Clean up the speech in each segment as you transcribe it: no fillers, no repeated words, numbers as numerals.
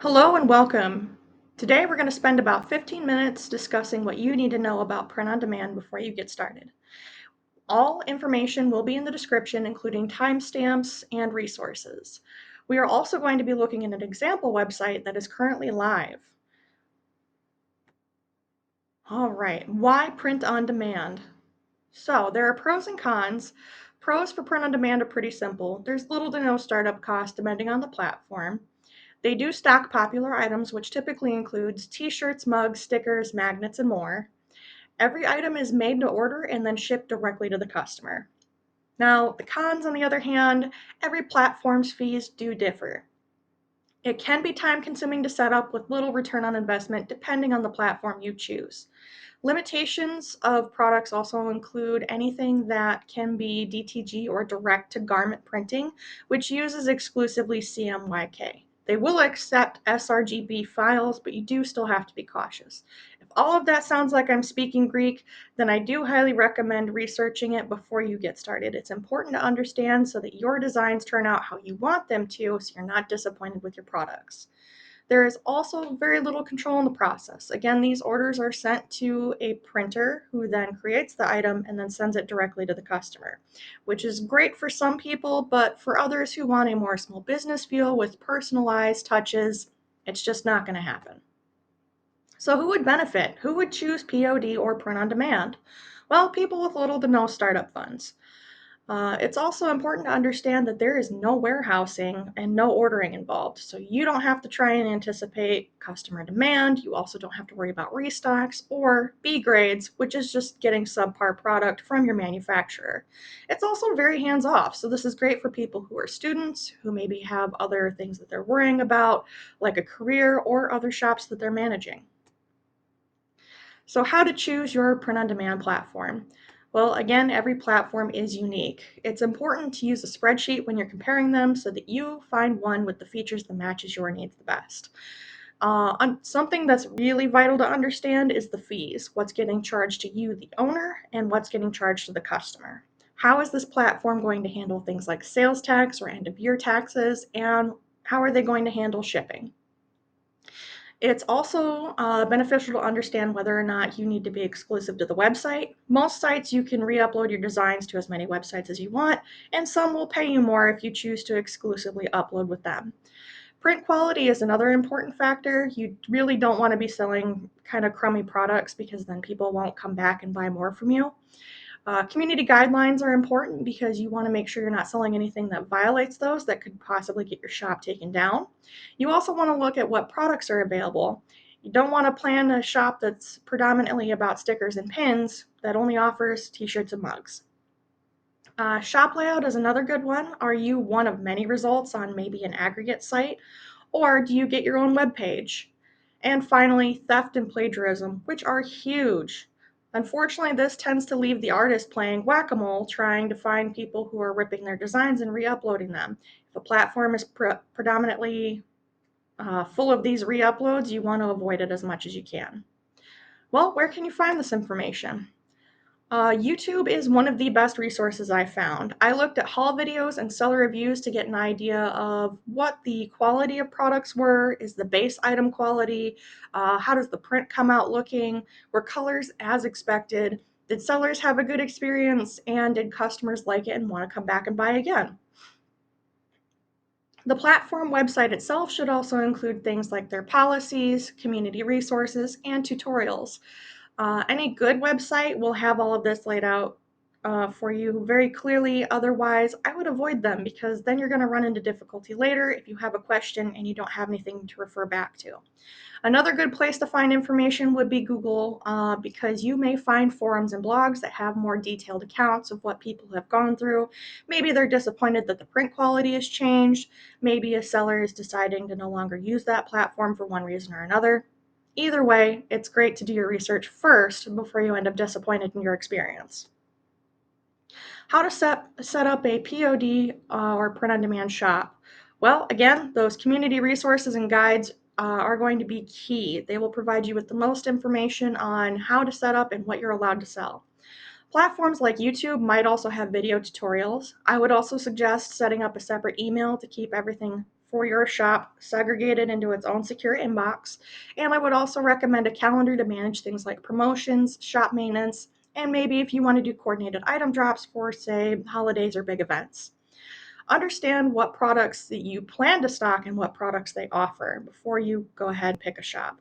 Hello and welcome. Today we're going to spend about 15 minutes discussing what you need to know about print on demand before you get started. All information will be in the description, including timestamps and resources. We are also going to be looking at an example website that is currently live. All right, why print on demand? So there are pros and cons. Pros for print on demand are pretty simple. There's little to no startup cost depending on the platform. They do stock popular items, which typically includes t-shirts, mugs, stickers, magnets, and more. Every item is made to order and then shipped directly to the customer. Now, the cons, on the other hand, every platform's fees do differ. It can be time consuming to set up with little return on investment depending on the platform you choose. Limitations of products also include anything that can be DTG or direct to garment printing, which uses exclusively CMYK. They will accept sRGB files, but you do still have to be cautious. If all of that sounds like I'm speaking Greek, then I do highly recommend researching it before you get started. It's important to understand so that your designs turn out how you want them to, so you're not disappointed with your products. There is also very little control in the process. Again, these orders are sent to a printer who then creates the item and then sends it directly to the customer, which is great for some people, but for others who want a more small business feel with personalized touches, it's just not going to happen. So who would benefit? Who would choose POD or print on demand? Well, people with little to no startup funds. It's also important to understand that there is no warehousing and no ordering involved. So you don't have to try and anticipate customer demand. You also don't have to worry about restocks or B grades, which is just getting subpar product from your manufacturer. It's also very hands off. So this is great for people who are students, who maybe have other things that they're worrying about, like a career or other shops that they're managing. So how to choose your print on demand platform? Well, again, every platform is unique. It's important to use a spreadsheet when you're comparing them so that you find one with the features that matches your needs the best. Something that's really vital to understand is the fees, what's getting charged to you, the owner, and what's getting charged to the customer. How is this platform going to handle things like sales tax or end of year taxes, and how are they going to handle shipping? It's also beneficial to understand whether or not you need to be exclusive to the website. Most sites you can re-upload your designs to as many websites as you want, and some will pay you more if you choose to exclusively upload with them. Print quality is another important factor. You really don't want to be selling kind of crummy products because then people won't come back and buy more from you. Community guidelines are important because you want to make sure you're not selling anything that violates those that could possibly get your shop taken down. You also want to look at what products are available. You don't want to plan a shop that's predominantly about stickers and pins that only offers t-shirts and mugs. Shop layout is another good one. Are you one of many results on maybe an aggregate site, or do you get your own web page? And finally, theft and plagiarism, which are huge. Unfortunately, this tends to leave the artist playing whack-a-mole trying to find people who are ripping their designs and re-uploading them. If a platform is predominantly full of these re-uploads, you want to avoid it as much as you can. Well, where can you find this information? YouTube is one of the best resources I found. I looked at haul videos and seller reviews to get an idea of what the quality of products were, is the base item quality, how does the print come out looking, were colors as expected, did sellers have a good experience, and did customers like it and want to come back and buy again? The platform website itself should also include things like their policies, community resources, and tutorials. Any good website will have all of this laid out for you very clearly. Otherwise, I would avoid them because then you're going to run into difficulty later if you have a question and you don't have anything to refer back to. Another good place to find information would be Google because you may find forums and blogs that have more detailed accounts of what people have gone through. Maybe they're disappointed that the print quality has changed. Maybe a seller is deciding to no longer use that platform for one reason or another. Either way, it's great to do your research first before you end up disappointed in your experience. How to set up a POD or print on demand shop. Well, again, those community resources and guides are going to be key. They will provide you with the most information on how to set up and what you're allowed to sell. Platforms like YouTube might also have video tutorials. I would also suggest setting up a separate email to keep everything for your shop segregated into its own secure inbox. And I would also recommend a calendar to manage things like promotions, shop maintenance, and maybe if you want to do coordinated item drops for, say, holidays or big events. Understand what products that you plan to stock and what products they offer before you go ahead and pick a shop.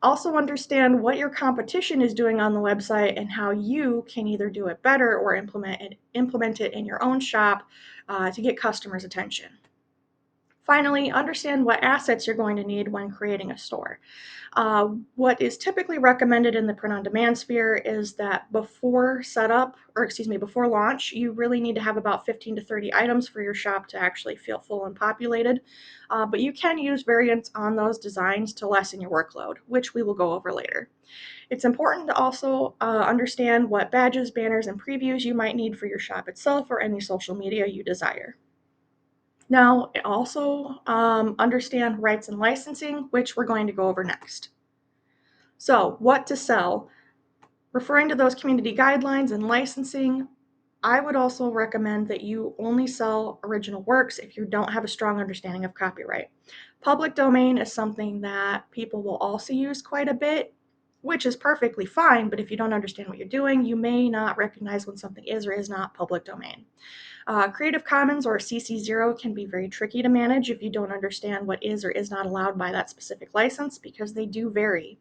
Also understand what your competition is doing on the website and how you can either do it better or implement it in your own shop to get customers' attention. Finally, understand what assets you're going to need when creating a store. What is typically recommended in the print-on-demand sphere is that before setup, or excuse me, before launch, you really need to have about 15 to 30 items for your shop to actually feel full and populated. But you can use variants on those designs to lessen your workload, which we will go over later. It's important to also understand what badges, banners, and previews you might need for your shop itself or any social media you desire. Now, also understand rights and licensing, which we're going to go over next. So, what to sell? Referring to those community guidelines and licensing, I would also recommend that you only sell original works if you don't have a strong understanding of copyright. Public domain is something that people will also use quite a bit, which is perfectly fine, but if you don't understand what you're doing, you may not recognize when something is or is not public domain. Creative Commons or CC0 can be very tricky to manage if you don't understand what is or is not allowed by that specific license because they do vary.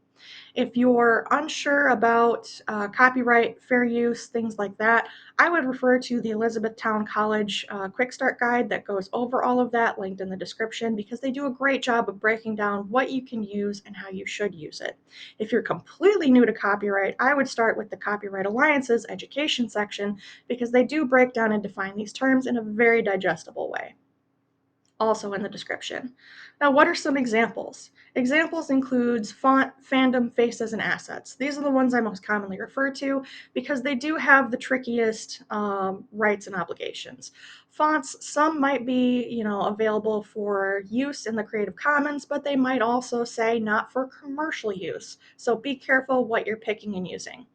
If you're unsure about copyright, fair use, things like that, I would refer to the Elizabethtown College Quick Start Guide that goes over all of that, linked in the description, because they do a great job of breaking down what you can use and how you should use it. If you're completely new to copyright, I would start with the Copyright Alliance's education section because they do break down and define these terms in a very digestible way, also in the description. Now, what are some examples? Examples includes font, fandom, faces, and assets. These are the ones I most commonly refer to because they do have the trickiest rights and obligations. Fonts, some might be, available for use in the Creative Commons, but they might also say not for commercial use. So be careful what you're picking and using.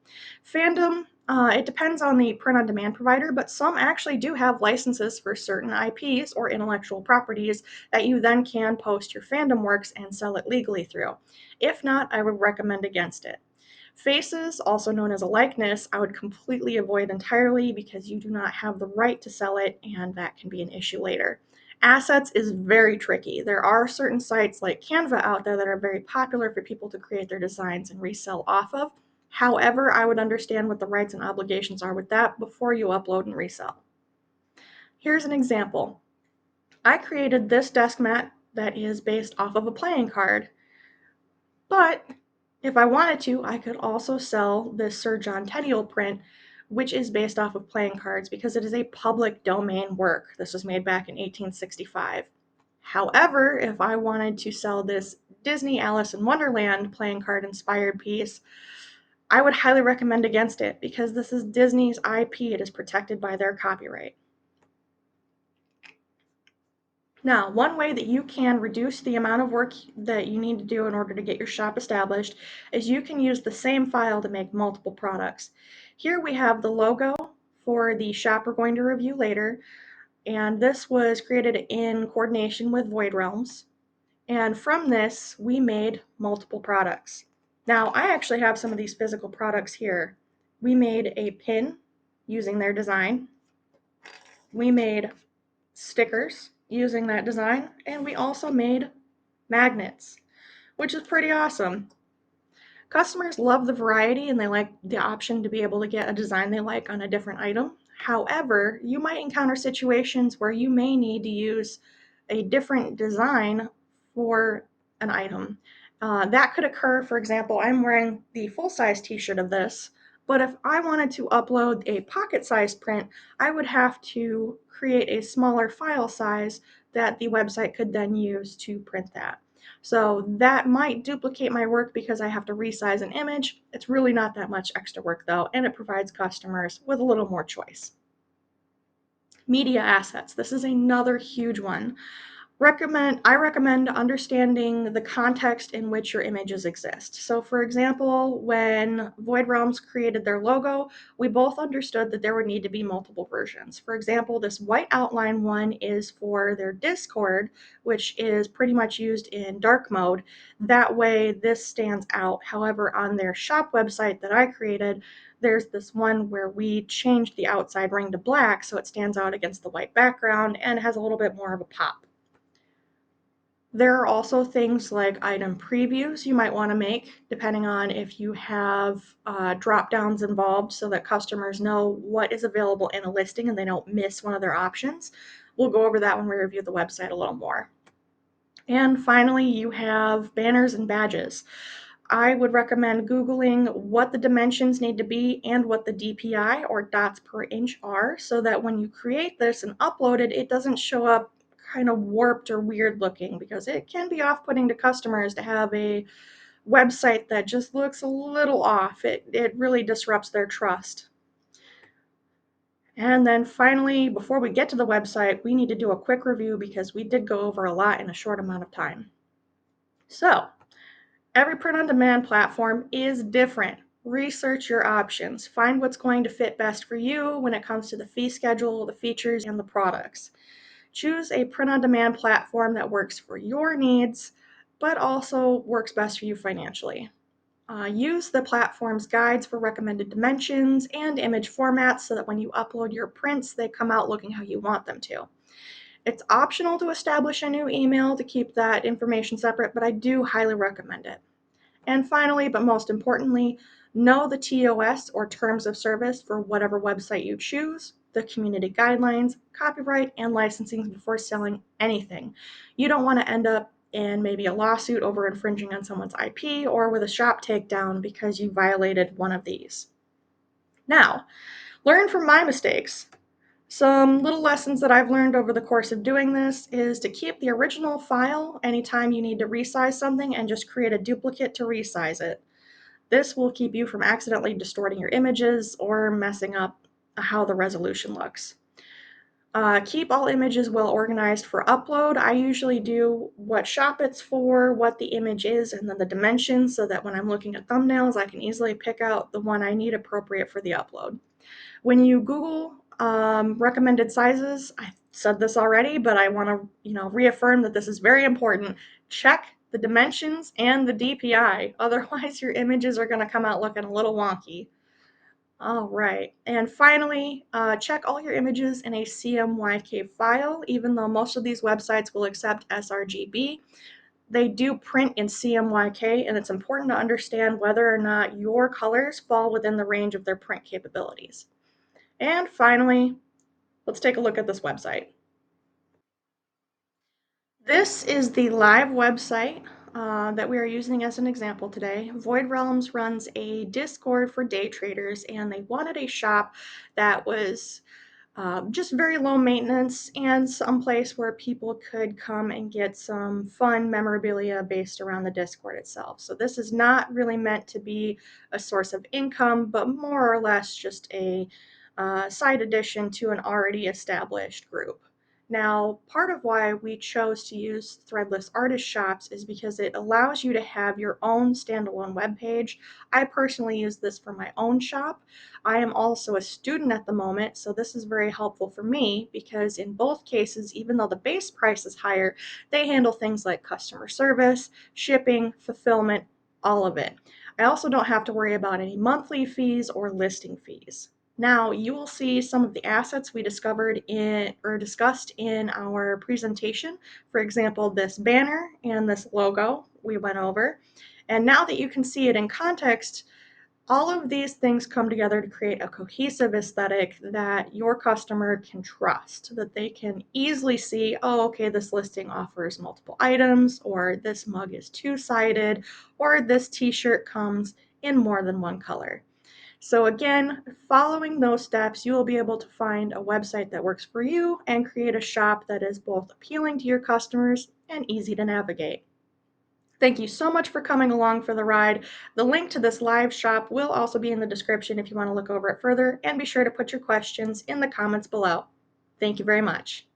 Fandom, it depends on the print-on-demand provider, but some actually do have licenses for certain IPs or intellectual properties that you then can post your fandom works and sell it legally through. If not, I would recommend against it. Faces, also known as a likeness, I would completely avoid entirely because you do not have the right to sell it, and that can be an issue later. Assets is very tricky. There are certain sites like Canva out there that are very popular for people to create their designs and resell off of. However, I would understand what the rights and obligations are with that before you upload and resell. Here's an example. I created this desk mat that is based off of a playing card, but if I wanted to, I could also sell this Sir John Tenniel print, which is based off of playing cards because it is a public domain work. This was made back in 1865. However, if I wanted to sell this Disney Alice in Wonderland playing card inspired piece, I would highly recommend against it because this is Disney's IP. It is protected by their copyright. Now, one way that you can reduce the amount of work that you need to do in order to get your shop established is you can use the same file to make multiple products. Here we have the logo for the shop we're going to review later, and this was created in coordination with Void Realms. And from this, we made multiple products. Now, I actually have some of these physical products here. We made a pin using their design. We made stickers using that design, and we also made magnets, which is pretty awesome. Customers love the variety and they like the option to be able to get a design they like on a different item. However, you might encounter situations where you may need to use a different design for an item. That could occur, for example, I'm wearing the full-size t-shirt of this, but if I wanted to upload a pocket-sized print, I would have to create a smaller file size that the website could then use to print that. So that might duplicate my work because I have to resize an image. It's really not that much extra work though, and it provides customers with a little more choice. Media assets. This is another huge one. I recommend understanding the context in which your images exist. So for example, when Void Realms created their logo, we both understood that there would need to be multiple versions. For example, this white outline one is for their Discord, which is pretty much used in dark mode. That way this stands out. However, on their shop website that I created, there's this one where we changed the outside ring to black so it stands out against the white background and has a little bit more of a pop. There are also things like item previews you might want to make, depending on if you have drop downs involved so that customers know what is available in a listing and they don't miss one of their options. We'll go over that when we review the website a little more. And finally, you have banners and badges. I would recommend Googling what the dimensions need to be and what the DPI or dots per inch are so that when you create this and upload it, it doesn't show up kind of warped or weird looking, because it can be off-putting to customers to have a website that just looks a little off. It really disrupts their trust. And then finally, before we get to the website, we need to do a quick review because we did go over a lot in a short amount of time. So, every print-on-demand platform is different. Research your options. Find what's going to fit best for you when it comes to the fee schedule, the features, and the products. Choose a print-on-demand platform that works for your needs, but also works best for you financially. Use the platform's guides for recommended dimensions and image formats so that when you upload your prints, they come out looking how you want them to. It's optional to establish a new email to keep that information separate, but I do highly recommend it. And finally, but most importantly, know the TOS or terms of service for whatever website you choose, the community guidelines, copyright, and licensing before selling anything. You don't want to end up in maybe a lawsuit over infringing on someone's IP or with a shop takedown because you violated one of these. Now, learn from my mistakes. Some little lessons that I've learned over the course of doing this is to keep the original file anytime you need to resize something and just create a duplicate to resize it. This will keep you from accidentally distorting your images or messing up how the resolution looks. Keep all images well organized for upload. I usually do what shop it's for, what the image is, and then the dimensions so that when I'm looking at thumbnails, I can easily pick out the one I need appropriate for the upload. When you Google recommended sizes, I said this already, but I want to reaffirm that this is very important. Check the dimensions and the DPI. Otherwise, your images are going to come out looking a little wonky. All right. And finally, check all your images in a CMYK file. Even though most of these websites will accept sRGB, they do print in CMYK, and it's important to understand whether or not your colors fall within the range of their print capabilities. And finally, let's take a look at this website. This is the live website that we are using as an example today. Void Realms runs a Discord for day traders, and they wanted a shop that was just very low maintenance and some place where people could come and get some fun memorabilia based around the Discord itself. So this is not really meant to be a source of income, but more or less just a side addition to an already established group. Now, part of why we chose to use threadless artist shops is because it allows you to have your own standalone web page. I personally use this for my own shop. I am also a student at the moment, so this is very helpful for me because in both cases, even though the base price is higher, they handle things like customer service, shipping, fulfillment, all of it. I also don't have to worry about any monthly fees or listing fees. Now, you will see some of the assets we discovered in or discussed in our presentation. For example, this banner and this logo we went over. And now that you can see it in context, all of these things come together to create a cohesive aesthetic that your customer can trust, that they can easily see, oh, okay, this listing offers multiple items, or this mug is two-sided, or this t-shirt comes in more than one color. So again, following those steps, you will be able to find a website that works for you and create a shop that is both appealing to your customers and easy to navigate. Thank you so much for coming along for the ride. The link to this live shop will also be in the description if you want to look over it further, and be sure to put your questions in the comments below. Thank you very much.